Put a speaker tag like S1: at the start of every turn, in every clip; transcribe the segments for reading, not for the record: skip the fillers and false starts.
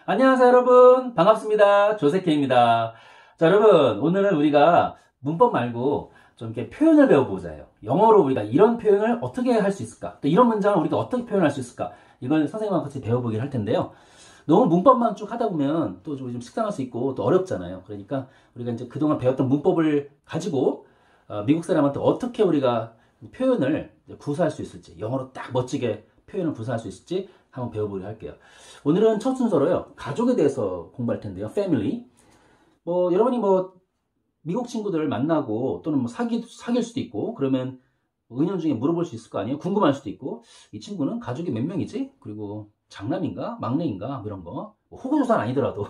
S1: 안녕하세요, 여러분. 반갑습니다. 조세케입니다. 자, 여러분. 오늘은 우리가 문법 말고 좀 이렇게 표현을 배워보자 해요. 영어로 우리가 이런 표현을 어떻게 할 수 있을까? 또 이런 문장을 우리가 어떻게 표현할 수 있을까? 이걸 선생님과 같이 배워보긴 할 텐데요. 너무 문법만 쭉 하다 보면 또 좀 식상할 수 있고 또 어렵잖아요. 그러니까 우리가 이제 그동안 배웠던 문법을 가지고 미국 사람한테 어떻게 우리가 표현을 구사할 수 있을지, 영어로 딱 멋지게 표현을 구사할 수 있을지 한번 배워보려 할게요. 오늘은 첫 순서로요, 가족에 대해서 공부할 텐데요. family. 여러분이 미국 친구들을 만나고 또는 사귈 수도 있고, 그러면 은연중에 물어볼 수 있을 거 아니에요? 궁금할 수도 있고, 이 친구는 가족이 몇 명이지? 그리고 장남인가? 막내인가? 이런 거. 호구조사는 아니더라도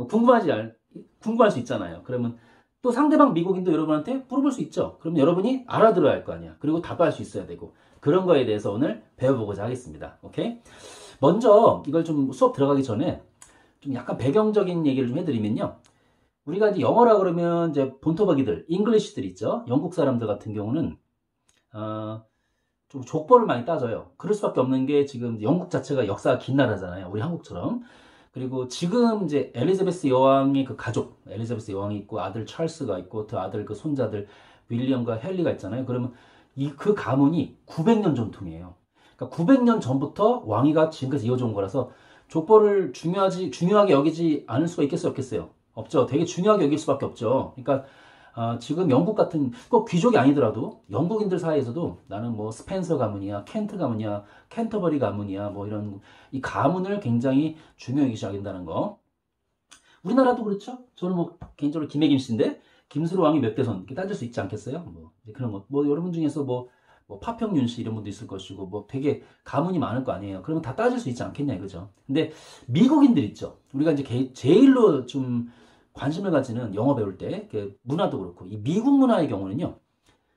S1: 궁금할 수 있잖아요. 그러면 또 상대방 미국인도 여러분한테 물어볼 수 있죠. 그럼 여러분이 알아들어야 할 거 아니야. 그리고 답할 수 있어야 되고. 그런 거에 대해서 오늘 배워보고자 하겠습니다. 오케이? 먼저 이걸 좀 수업 들어가기 전에 좀 약간 배경적인 얘기를 좀 해드리면요. 우리가 이제 영어라 그러면 이제 본토박이들, 잉글리시들 있죠. 영국 사람들 같은 경우는 좀 족보를 많이 따져요. 그럴 수밖에 없는 게 지금 영국 자체가 역사가 긴 나라잖아요. 우리 한국처럼. 그리고 지금 이제 엘리자베스 여왕의 그 가족, 엘리자베스 여왕이 있고 아들 찰스가 있고 그 아들 그 손자들 윌리엄과 헨리가 있잖아요. 그러면 그 가문이 900년 전통이에요. 그러니까 900년 전부터 왕위가 지금까지 이어져 온 거라서 족보를 중요하게 여기지 않을 수가 있겠어요, 없겠어요? 없죠. 되게 중요하게 여길 수밖에 없죠. 그러니까 지금 영국 같은 꼭 귀족이 아니더라도 영국인들 사이에서도 나는 뭐 스펜서 가문이야, 켄트 가문이야, 캔터버리 가문이야, 뭐 이런 이 가문을 굉장히 중요하게 여긴다는 거. 우리나라도 그렇죠. 저는 뭐 개인적으로 김해김 씨인데 김수로 왕이 몇 대선 이렇게 따질 수 있지 않겠어요? 뭐 그런 거. 뭐 여러분 중에서 파평윤 씨 이런 분도 있을 것이고 뭐 되게 가문이 많을 거 아니에요. 그러면 다 따질 수 있지 않겠냐 이거죠. 근데 미국인들 있죠. 우리가 이제 제일로 좀 관심을 가지는 영어 배울 때 문화도 그렇고 이 미국 문화의 경우는요.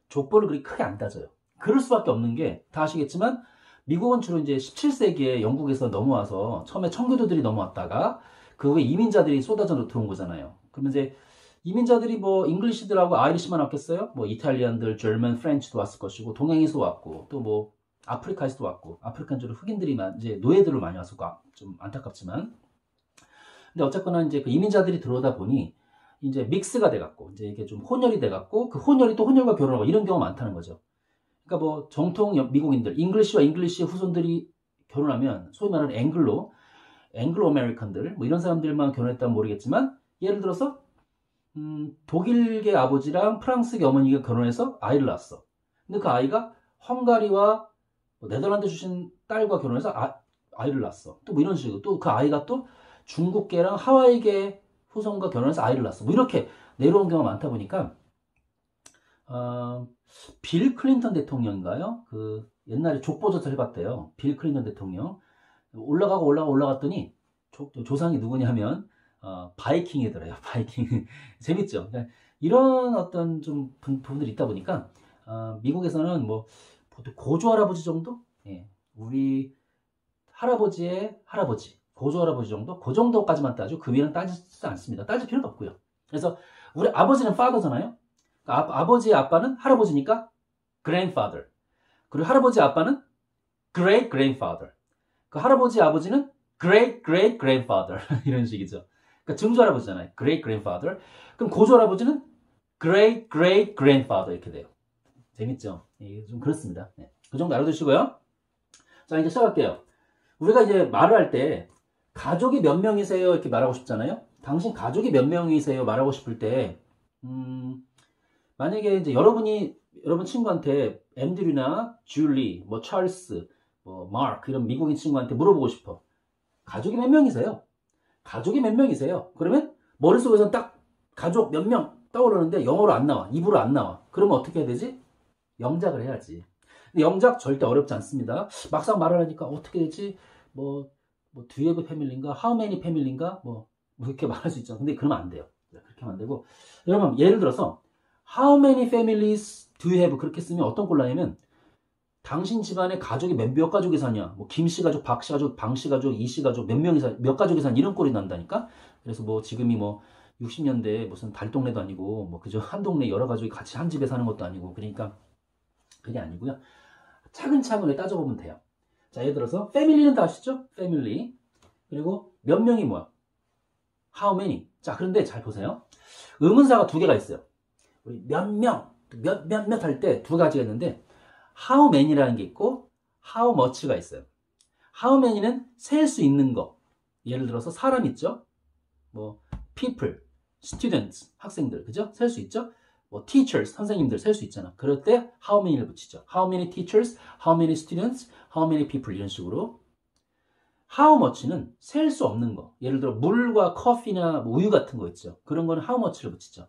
S1: 족보를 그리 크게 안 따져요. 그럴 수밖에 없는 게 다 아시겠지만 미국은 주로 이제 17세기에 영국에서 넘어와서 처음에 청교도들이 넘어왔다가 그 후에 이민자들이 쏟아져 들어온 거잖아요. 그러면 이제 이민자들이 뭐 잉글리시들하고 아이리시만 왔겠어요? 뭐 이탈리안들, 절만, 프렌치도 왔을 것이고 동양에서 왔고 또 뭐 아프리카에서도 왔고 아프리카는 주로 흑인들이 이제 노예들을 많이 왔었고 좀 안타깝지만 근데 어쨌거나 이제 그 이민자들이 들어오다 보니 이제 믹스가 돼갖고 이제 이게 좀 혼혈이 돼갖고 그 혼혈이 또 혼혈과 결혼하고 이런 경우가 많다는 거죠. 그러니까 뭐 정통 미국인들, 잉글리시와 잉글리시 후손들이 결혼하면 소위 말하는 앵글로 아메리칸들 뭐 이런 사람들만 결혼했다면 모르겠지만 예를 들어서 독일계 아버지랑 프랑스계 어머니가 결혼해서 아이를 낳았어. 근데 그 아이가 헝가리와 네덜란드 출신 딸과 결혼해서 아이를 낳았어. 또 뭐 이런 식으로 또 그 아이가 또 중국계랑 하와이계 후손과 결혼해서 아이를 낳았어. 뭐 이렇게 내려온 경우가 많다 보니까 빌 클린턴 대통령인가요? 그 옛날에 족보조사를 해봤대요. 빌 클린턴 대통령 올라갔더니 조상이 누구냐 하면 바이킹이더래요. 바이킹 재밌죠. 그러니까 이런 어떤 좀 부분들이 있다 보니까 미국에서는 뭐 보통 고조 할아버지 정도, 예, 우리 할아버지의 할아버지, 고조 할아버지 정도, 그 정도까지만 따지고 그 위는 따지지 않습니다. 따질 필요도 없고요. 그래서 우리 아버지는 father잖아요. 그러니까 아버지의 아빠는 할아버지니까 grandfather. 그리고 할아버지 아빠는 great grandfather. 그 할아버지 아버지는 great great grandfather. 이런 식이죠. 그러니까 증조 할아버지잖아요. great grandfather. 그럼 고조 할아버지는 great great grandfather 이렇게 돼요. 재밌죠? 예, 좀 그렇습니다. 네. 그 정도 알아두시고요. 자, 이제 시작할게요. 우리가 이제 말을 할 때 가족이 몇 명이세요? 이렇게 말하고 싶잖아요. 당신 가족이 몇 명이세요? 말하고 싶을 때 만약에 이제 여러분 친구한테 앤드류나 줄리, 뭐 찰스, 뭐 마크 이런 미국인 친구한테 물어보고 싶어. 가족이 몇 명이세요? 가족이 몇 명이세요? 그러면 머릿속에서는 딱 가족 몇 명 떠오르는데 영어로 안 나와. 입으로 안 나와. 그러면 어떻게 해야 되지? 영작을 해야지. 근데 영작 절대 어렵지 않습니다. 막상 말을 하니까 어떻게 되지? do you have a family인가? How many family인가? 뭐 이렇게 말할 수 있죠. 근데 그러면 안 돼요. 그렇게 하면 안 되고. 여러분, 예를 들어서 How many families do you have? 그렇게 쓰면 어떤 꼴나냐면 당신 집안에 가족이 몇 가족이 사냐? 뭐 김씨 가족, 박씨 가족, 방씨 가족, 이씨 가족 몇 가족이 사냐? 이런 꼴이 난다니까. 그래서 뭐 지금이 뭐 60년대 무슨 달동네도 아니고 뭐 그저 한 동네 여러 가족이 같이 한 집에 사는 것도 아니고 그러니까 그게 아니고요. 차근차근히 따져보면 돼요. 자, 예를 들어서 패밀리는 다 아시죠? 패밀리. 그리고 몇 명이 뭐야? how many. 자, 그런데 잘 보세요. 의문사가 두 개가 있어요. 우리 몇 명, 몇 할 때 두 가지가 있는데 how many라는 게 있고 how much가 있어요. how many는 셀 수 있는 거. 예를 들어서 사람 있죠? 뭐 people, students, 학생들, 그죠? 셀 수 있죠? 뭐 teachers, 선생님들 셀 수 있잖아. 그럴 때 how many를 붙이죠. how many teachers, how many students, how many people 이런 식으로. how much는 셀 수 없는 거. 예를 들어 물과 커피나 뭐 우유 같은 거 있죠. 그런 거는 how much를 붙이죠.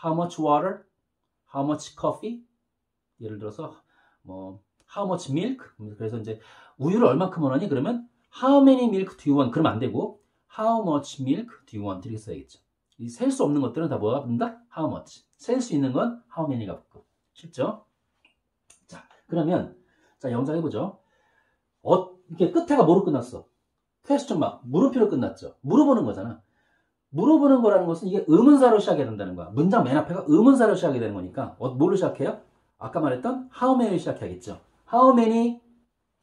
S1: how much water, how much coffee. 예를 들어서 뭐 how much milk. 그래서 이제 우유를 얼마큼 원하니? 그러면 how many milk do you want? 그러면 안 되고 how much milk do you want? 이렇게 써야겠죠. 이 셀 수 없는 것들은 다 뭐가 붙는다? how much. 셀 수 있는 건 how many가 붙고. 쉽죠? 자, 그러면 자, 영상 해보죠. 이렇게 끝에가 뭐로 끝났어? 퀘스천 막 물음표로 끝났죠. 물어보는 거잖아. 물어보는 거라는 것은 이게 의문사로 시작해야 된다는 거야. 문장 맨 앞에가 의문사로 시작해야 되는 거니까 뭘로 시작해요? 아까 말했던 how many 시작해야겠죠. how many,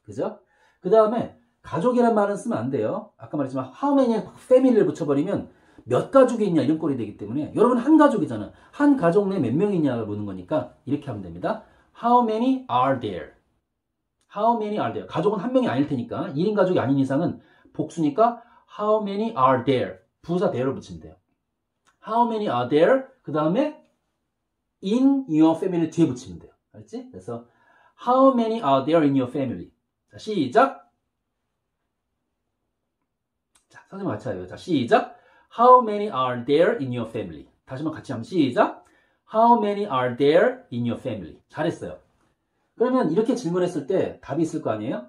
S1: 그죠? 그 다음에 가족이란 말은 쓰면 안 돼요. 아까 말했지만 how many family를 붙여버리면 몇 가족이 있냐 이런 꼴이 되기 때문에 여러분 한 가족이잖아. 한 가족 내에 몇 명이 있냐를 묻는 거니까 이렇게 하면 됩니다. How many are there? How many are there? 가족은 한 명이 아닐 테니까 1인 가족이 아닌 이상은 복수니까 How many are there? 부사 there를 붙이면 돼요. How many are there? 그 다음에 in your family 뒤에 붙이면 돼요. 알지? 그래서 How many are there in your family? 자, 시작. 자, 선생님 같이 해요. 자, 시작. How many are there in your family? 다시 한번 같이 하면 시작. How many are there in your family? 잘했어요. 그러면 이렇게 질문했을 때 답이 있을 거 아니에요?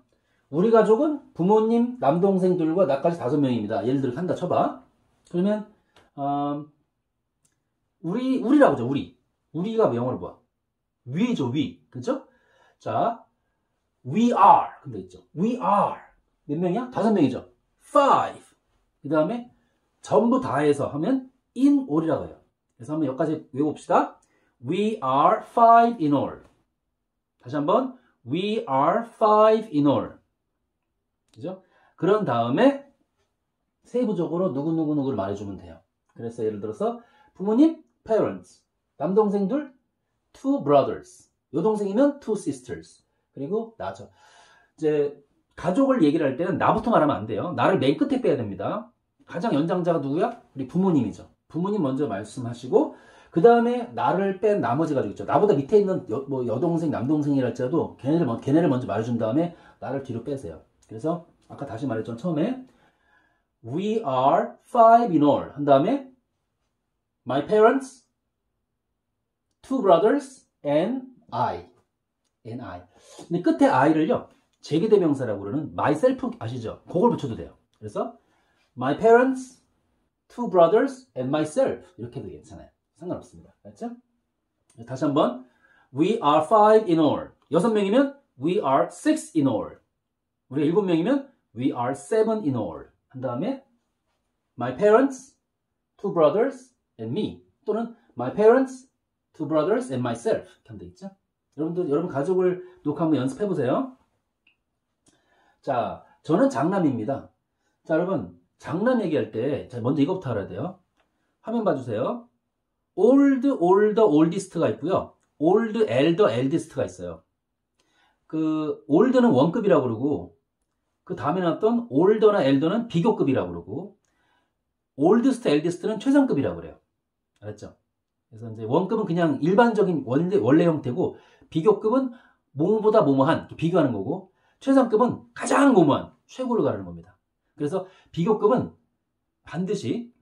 S1: 우리 가족은 부모님, 남동생들과 나까지 5명입니다. 예를 들어 한다 쳐봐. 그러면 우리라고 하죠. 우리가 영어로 뭐야? we죠. we. 그죠? 자, we are. 근데 있죠. we are. 몇 명이야? 5명이죠. 5. 그 다음에 전부 다 해서 하면 in all이라고 해요. 그래서 한번 여기까지 외워봅시다. We are 5 in all. 다시 한번 We are 5 in all. 그죠? 그런 다음에 세부적으로 누구누구누구를 말해주면 돼요. 그래서 예를 들어서 부모님, parents. 남동생들, 2 brothers. 여동생이면 2 sisters. 그리고 나죠. 이제 가족을 얘기를 할 때는 나부터 말하면 안 돼요. 나를 맨 끝에 빼야 됩니다. 가장 연장자가 누구야? 우리 부모님이죠. 부모님 먼저 말씀하시고 그 다음에 나를 뺀 나머지 가족 있죠. 나보다 밑에 있는 여동생, 남동생이랄지라도 걔네를 먼저 말해준 다음에 나를 뒤로 빼세요. 그래서 아까 다시 말했죠. 처음에 We are 5 in all 한 다음에 My parents, 2 brothers, and I. 근데 끝에 I를요. 제기대명사라고 그러는 myself 아시죠? 그걸 붙여도 돼요. 그래서 My parents, 2 brothers, and myself. 이렇게 해도 괜찮아요. 상관없습니다. 알았죠? 다시 한번. We are 5 in all. 6명이면 we are 6 in all. 우리가 7명이면 we are 7 in all. 한 다음에 my parents, 2 brothers, and me. 또는 my parents, 2 brothers, and myself. 이렇게 하면 되겠죠? 여러분 가족을 놓고 한번 연습해보세요. 자, 저는 장남입니다. 자, 여러분. 장남 얘기할 때, 자, 먼저 이거부터 알아야 돼요. 화면 봐주세요. old, older, oldest가 있고요. old, elder, eldest가 있어요. 그, old는 원급이라고 그러고, 그 다음에 나왔던 older나 elder는 비교급이라고 그러고, oldest, eldest는 최상급이라고 그래요. 알았죠? 그래서 이제 원급은 그냥 일반적인 원래 형태고, 비교급은 뭐뭐보다 뭐뭐한, 비교하는 거고, 최상급은 가장 뭐뭐한, 최고를 가르는 겁니다. 그래서 비교급은 반드시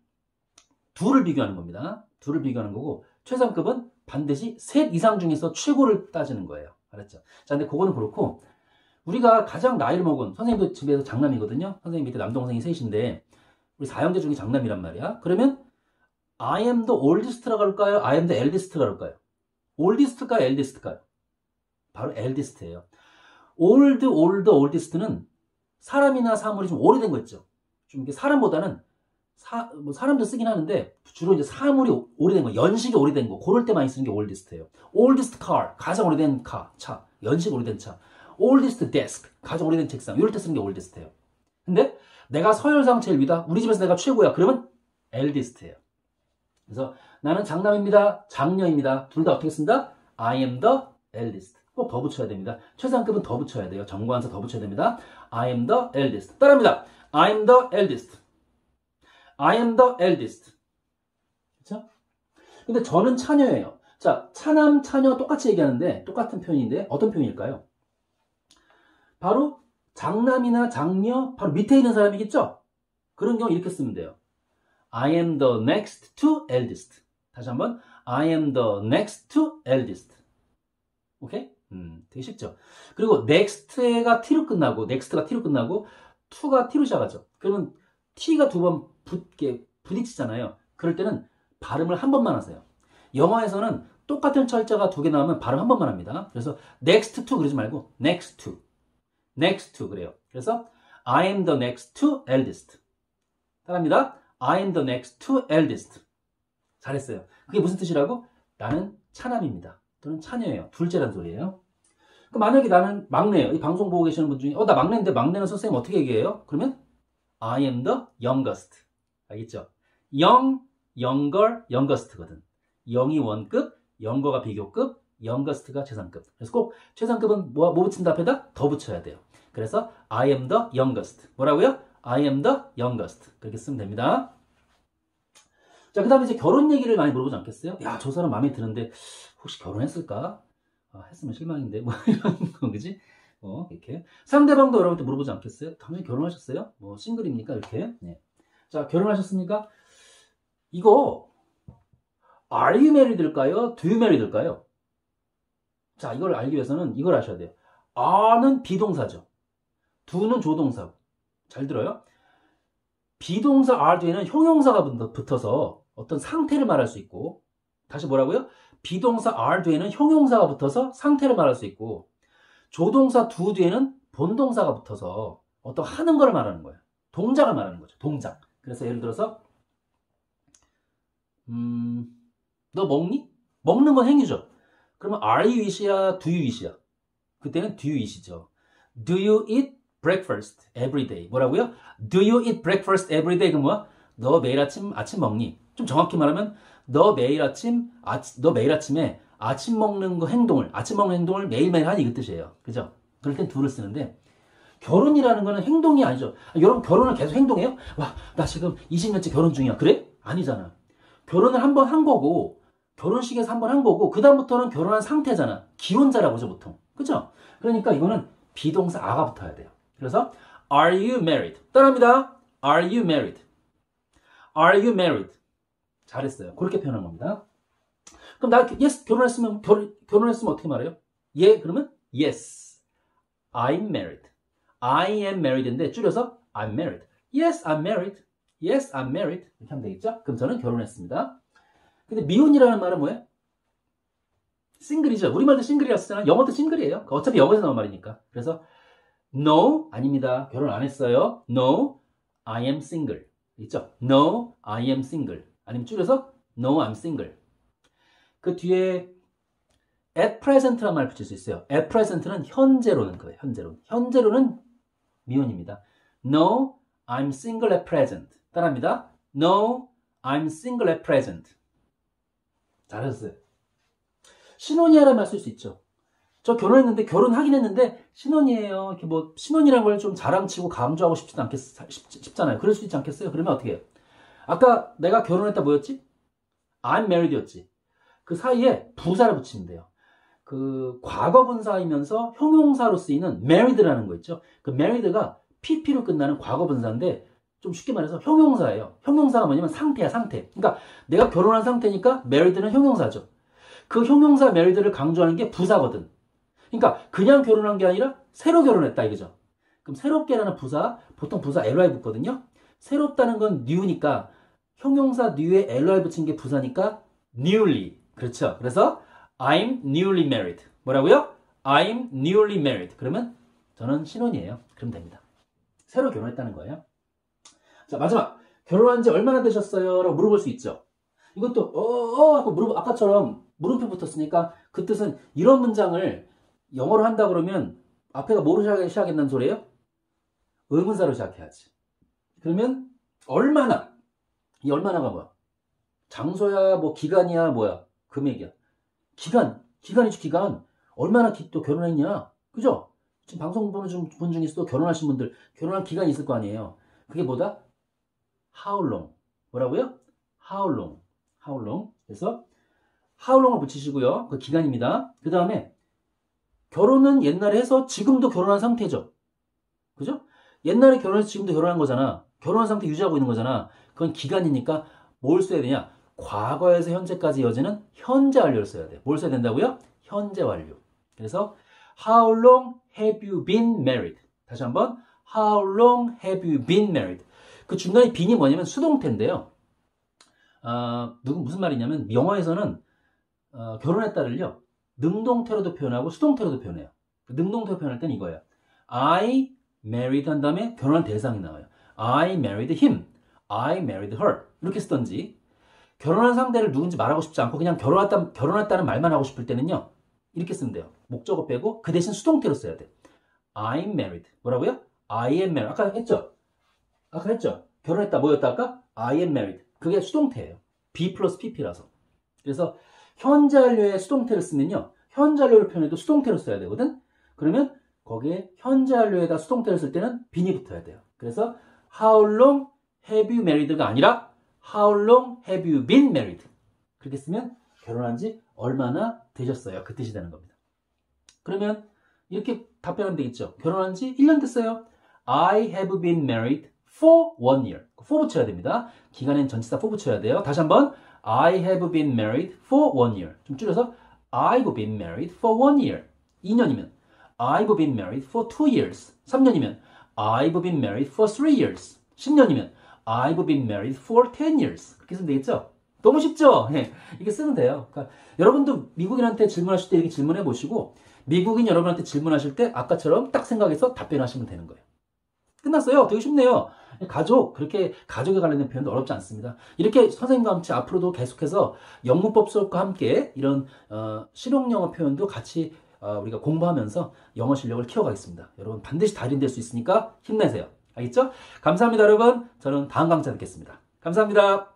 S1: 둘을 비교하는 겁니다. 둘을 비교하는 거고 최상급은 반드시 셋 이상 중에서 최고를 따지는 거예요. 알았죠? 자, 근데 그거는 그렇고 우리가 가장 나이를 먹은 선생님도 집에서 장남이거든요. 선생님 밑에 남동생이 셋인데 우리 4형제 중에 장남이란 말이야. 그러면 I am the oldest라고 할까요? I am the eldest라고 할까요? oldest일까요? eldest일까요? 바로 eldest예요. old, older, oldest는 사람이나 사물이 좀 오래된 거 있죠. 좀 이렇게 사람보다는 사람도 쓰긴 하는데 주로 이제 사물이 오래된 거, 연식이 오래된 거, 그럴 때 많이 쓰는 게 oldest예요. oldest car, 가장 오래된 차, 연식 오래된 차. oldest desk, 가장 오래된 책상. 이럴 때 쓰는 게 oldest예요. 근데 내가 서열상 제일 위다. 우리 집에서 내가 최고야. 그러면 eldest예요. 그래서 나는 장남입니다. 장녀입니다. 둘 다 어떻게 쓴다? I am the eldest. 꼭 더 붙여야 됩니다. 최상급은 더 붙여야 돼요. 정관사 더 붙여야 됩니다. I am the eldest. 따라합니다. I am the eldest. I am the eldest. 그렇죠? 근데 저는 차녀예요. 자, 차남, 차녀 똑같이 얘기하는데 똑같은 표현인데 어떤 표현일까요? 바로 장남이나 장녀 바로 밑에 있는 사람이겠죠? 그런 경우 이렇게 쓰면 돼요. I am the next to eldest. 다시 한번 I am the next to eldest. 오케이? 되게 쉽죠? 그리고 next가 t로 끝나고 to가 t로 시작하죠. 그러면 t가 두 번 부딪히잖아요. 그럴 때는 발음을 한 번만 하세요. 영어에서는 똑같은 철자가 두 개 나오면 발음 한 번만 합니다. 그래서 next to 그러지 말고 next to 그래요. 그래서 I am the next to eldest. 따라합니다. I am the next to eldest. 잘했어요. 그게 무슨 뜻이라고? 나는 차남입니다. 또는 차녀예요. 둘째란 소리예요. 그럼 만약에 나는 막내예요. 이 방송 보고 계시는 분 중에 나 막내인데 막내는 선생님 어떻게 얘기해요? 그러면 I am the youngest. 알겠죠? young, younger, youngest거든. young이 원급, younger가 비교급, youngest가 최상급. 그래서 꼭 최상급은 뭐 붙인다 앞에다? 더 붙여야 돼요. 그래서 I am the youngest. 뭐라고요? I am the youngest. 그렇게 쓰면 됩니다. 자, 그 다음에 이제 결혼 얘기를 많이 물어보지 않겠어요? 야, 저 사람 마음에 드는데 혹시 결혼했을까? 했으면 실망인데 뭐 이런 거 그지? 이렇게 상대방도 여러분한테 물어보지 않겠어요? 당연히 결혼하셨어요? 뭐 싱글입니까? 이렇게. 네. 자, 결혼하셨습니까? 이거 Are you married일까요? Do you married일까요? 자, 이걸 알기 위해서는 이걸 아셔야 돼요. are는 비동사죠. do는 조동사고. 잘 들어요? 비동사 are 뒤에는 형용사가 붙어서 어떤 상태를 말할 수 있고, 다시 뭐라고요? 비동사 are 뒤에는 형용사가 붙어서 상태를 말할 수 있고, 조동사 do 뒤에는 본동사가 붙어서 어떤 하는 걸 말하는 거예요. 동작을 말하는 거죠. 동작. 그래서 예를 들어서 너 먹니? 먹는 건 행위죠. 그러면 are you eat이야? Do you eat이야? 그때는 do you eat이죠. Do you eat breakfast every day? 뭐라고요? Do you eat breakfast every day? 그 뭐야? 너 매일 아침 먹니? 좀 정확히 말하면 너 매일 아침에 아침 먹는 행동을 매일매일 하니 그 뜻이에요. 그죠? 그럴 땐 do를 쓰는데 결혼이라는 거는 행동이 아니죠. 여러분 결혼을 계속 행동해요? 와, 나 지금 20년째 결혼 중이야. 그래? 아니잖아. 결혼을 한 번 한 거고 결혼식에서 한 번 한 거고 그 다음부터는 결혼한 상태잖아. 기혼자라고 하죠 보통. 그죠? 그러니까 이거는 비동사 a가 붙어야 돼요. 그래서 Are you married? 따라합니다. Are you married? Are you married? 잘했어요. 그렇게 표현한 겁니다. 그럼 나 yes 결혼했으면 어떻게 말해요? 예 그러면 yes I'm married. I am married인데 줄여서 I'm married. Yes I'm married. Yes I'm married. 이렇게 하면 되겠죠? 그럼 저는 결혼했습니다. 근데 미혼이라는 말은 뭐예요? 싱글이죠. 우리말도 싱글이라고 쓰잖아요. 영어도 싱글이에요. 어차피 영어에서 나온 말이니까. 그래서 No, 아닙니다. 결혼 안 했어요. No, I am single. 있죠? No, I am single. 아니면 줄여서 No, I'm single. 그 뒤에 at present라는 말 붙일 수 있어요. at present는 현재로는 거예요. 현재로는 미혼입니다. No, I'm single at present. 따라합니다. No, I'm single at present. 잘하셨어요. 신혼이야라는 말 쓸 수 있죠. 저 결혼했는데 결혼하긴 했는데 신혼이에요. 이렇게 뭐 신혼이라는 걸 좀 자랑치고 강조하고 싶잖아요. 그럴 수 있지 않겠어요? 그러면 어떻게 해요? 아까 내가 결혼했다 뭐였지? I'm married였지. 그 사이에 부사를 붙이면 돼요. 그 과거분사이면서 형용사로 쓰이는 married라는 거 있죠. 그 married가 pp로 끝나는 과거분사인데 좀 쉽게 말해서 형용사예요. 형용사가 뭐냐면 상태야, 상태. 그러니까 내가 결혼한 상태니까 married는 형용사죠. 그 형용사 married를 강조하는 게 부사거든. 그러니까 그냥 결혼한 게 아니라 새로 결혼했다 이거죠. 그럼 새롭게라는 부사, 보통 부사 ly 붙거든요. 새롭다는 건 new니까 형용사 new에 ly 붙인 게 부사니까 newly. 그렇죠. 그래서 I'm newly married. 뭐라고요? I'm newly married. 그러면 저는 신혼이에요. 그럼 됩니다. 새로 결혼했다는 거예요. 자, 마지막. 결혼한 지 얼마나 되셨어요? 라고 물어볼 수 있죠. 이것도 하고 아까처럼 물음표 붙었으니까 그 뜻은 이런 문장을 영어로 한다 그러면 앞에가 뭐로 시작한다는 소리예요? 의문사로 시작해야지. 그러면 얼마나 이 얼마나가 뭐야? 장소야, 뭐 기간이야, 뭐야? 금액이야. 기간이지, 기간. 얼마나 또 결혼했냐? 그죠? 지금 방송 보는 분 중에서도 결혼하신 분들, 결혼한 기간이 있을 거 아니에요. 그게 뭐다? How long. 뭐라고요? How long. How long. 그래서 How long을 붙이시고요. 그 기간입니다. 그 다음에 결혼은 옛날에 해서 지금도 결혼한 상태죠. 그죠? 옛날에 결혼해서 지금도 결혼한 거잖아. 결혼한 상태 유지하고 있는 거잖아. 그건 기간이니까 뭘 써야 되냐? 과거에서 현재까지 이어지는 현재 완료를 써야 돼. 뭘 써야 된다고요? 현재 완료. 그래서 How long have you been married? 다시 한번 How long have you been married? 그 중간에 been이 뭐냐면 수동태인데요. 무슨 말이냐면 영어에서는 결혼했다를요. 능동태로도 표현하고 수동태로도 표현해요. 능동태로 표현할 땐 이거예요. I married 한 다음에 결혼한 대상이 나와요. I married him. I married her. 이렇게 쓰던지 결혼한 상대를 누군지 말하고 싶지 않고 그냥 결혼했다는 말만 하고 싶을 때는요. 이렇게 쓰면 돼요. 목적어 빼고 그 대신 수동태로 써야 돼. I'm married. 뭐라고요? I am married. 아까 했죠? 결혼했다. 뭐였다 아까? I am married. 그게 수동태예요. be 플러스 pp라서. 그래서 현재 완료에 수동태를 쓰면요. 현재 완료를 표현해도 수동태로 써야 되거든. 그러면 거기에 현재 완료에다 수동태를 쓸 때는 bene이 붙어야 돼요. 그래서 How long have you married가 아니라 How long have you been married? 그렇게 쓰면 결혼한 지 얼마나 되셨어요? 그 뜻이 되는 겁니다. 그러면 이렇게 답변하면 되겠죠. 결혼한 지 1년 됐어요. I have been married for 1 year. for 붙여야 됩니다. 기간엔 전치사 for 붙여야 돼요. 다시 한번 I have been married for 1 year. 좀 줄여서 I've been married for 1 year. 2년이면 I've been married for 2 years. 3년이면 I've been married for 3 years. 10년이면 I've been married for 10 years. 그렇게 쓰면 되겠죠? 너무 쉽죠? 네, 이렇게 쓰면 돼요. 그러니까 여러분도 미국인한테 질문하실 때 이렇게 질문해 보시고 미국인 여러분한테 질문하실 때 아까처럼 딱 생각해서 답변하시면 되는 거예요. 끝났어요. 되게 쉽네요. 그렇게 가족에 관련된 표현도 어렵지 않습니다. 이렇게 선생님과 함께 앞으로도 계속해서 영문법 수업과 함께 이런 실용영어 표현도 같이 우리가 공부하면서 영어 실력을 키워가겠습니다. 여러분 반드시 달인 될 수 있으니까 힘내세요. 알겠죠? 감사합니다, 여러분. 저는 다음 강좌 듣겠습니다. 감사합니다.